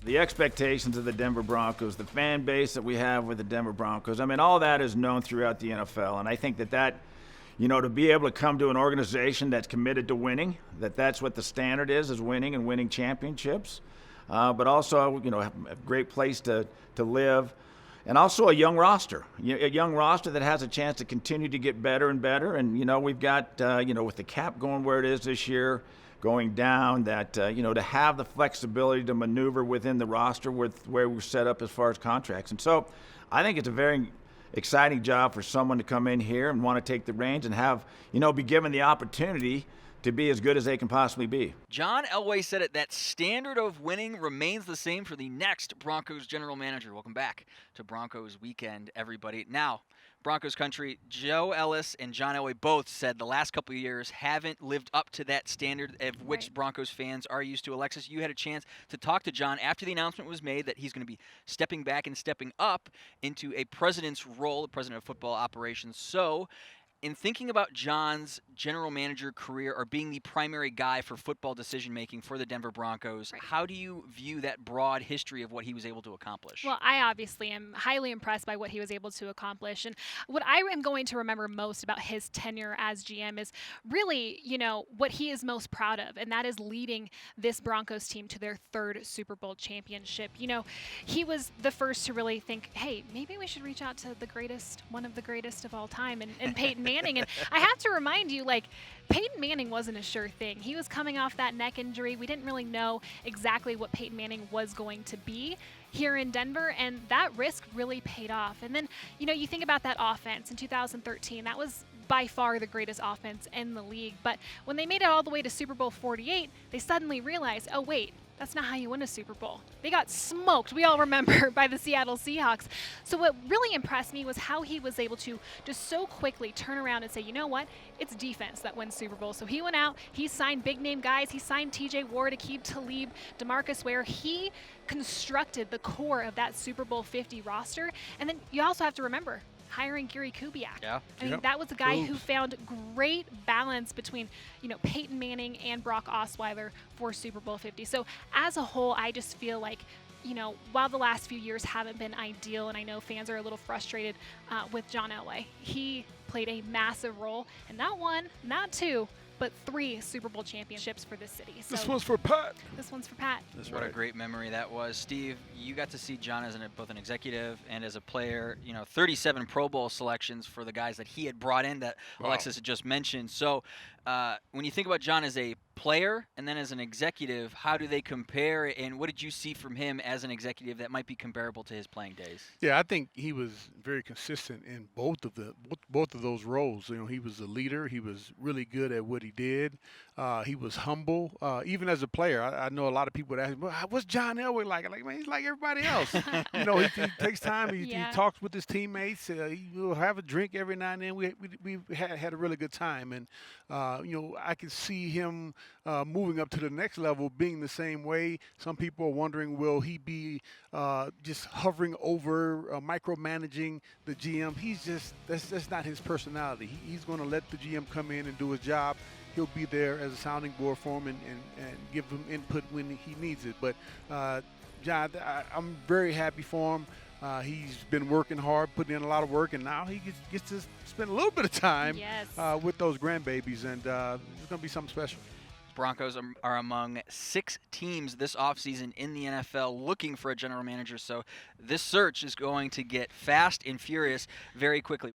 The expectations of the Denver Broncos, the fan base that we have with the Denver Broncos, I mean, all that is known throughout the NFL. And I think that to be able to come to an organization that's committed to winning, that's what the standard is winning and winning championships. But also, a great place to live. And also a young roster that has a chance to continue to get better and better. And, we've got, with the cap going where it is this year, going down, that, to have the flexibility to maneuver within the roster with where we're set up as far as contracts. And so I think it's a very exciting job for someone to come in here and want to take the reins and have, be given the opportunity to be as good as they can possibly be. John Elway said it, that standard of winning remains the same for the next Broncos general manager. Welcome back to Broncos Weekend, everybody. Now, Broncos country, Joe Ellis and John Elway both said the last couple of years haven't lived up to that standard of which Broncos fans are used to. Alexis, you had a chance to talk to John after the announcement was made that he's going to be stepping back and stepping up into a president's role, the president of football operations. So, in thinking about John's general manager career or being the primary guy for football decision-making for the Denver Broncos, how do you view that broad history of what he was able to accomplish? Well, I obviously am highly impressed by what he was able to accomplish. And what I am going to remember most about his tenure as GM is really, what he is most proud of, and that is leading this Broncos team to their third Super Bowl championship. He was the first to really think, hey, maybe we should reach out to one of the greatest of all time, and Peyton Manning. And I have to remind you, Peyton Manning wasn't a sure thing. He was coming off that neck injury. We didn't really know exactly what Peyton Manning was going to be here in Denver, and that risk really paid off. And then, you think about that offense in 2013. That was by far the greatest offense in the league. But when they made it all the way to Super Bowl 48, they suddenly realized, oh, wait, that's not how you win a Super Bowl. They got smoked, we all remember, by the Seattle Seahawks. So what really impressed me was how he was able to just so quickly turn around and say, you know what, it's defense that wins Super Bowls. So he went out, he signed big-name guys. He signed T.J. Ward, Aqib Talib, DeMarcus Ware. He constructed the core of that Super Bowl 50 roster. And then you also have to remember, hiring Gary Kubiak. Yeah. I mean, that was a guy who found great balance between, Peyton Manning and Brock Osweiler for Super Bowl 50. So as a whole, I just feel like, while the last few years haven't been ideal, and I know fans are a little frustrated with John Elway, he played a massive role, and not one, not two, but 3 Super Bowl championships for this city. So this one's for Pat. This one's for Pat. That's what a great memory that was. Steve, you got to see John as both an executive and as a player. 37 Pro Bowl selections for the guys that he had brought in that Alexis had just mentioned. So when you think about John as a player and then as an executive, how do they compare, and what did you see from him as an executive that might be comparable to his playing days? Yeah, I think he was very consistent in both of those roles. He was a leader. He was really good at what he did. He was humble. Even as a player, I know a lot of people would ask me, what's John Elway like? I'm like, man, he's like everybody else. He takes time. He talks with his teammates. He'll have a drink every now and then. We had a really good time. And, I can see him moving up to the next level, being the same way. Some people are wondering, will he be just hovering over, micromanaging the GM? That's not his personality. He's going to let the GM come in and do his job. He'll be there as a sounding board for him and give him input when he needs it. But John, I'm very happy for him. He's been working hard, putting in a lot of work, and now he gets to spend a little bit of time with those grandbabies, and it's going to be something special. Broncos are among 6 teams this offseason in the NFL looking for a general manager, so this search is going to get fast and furious very quickly.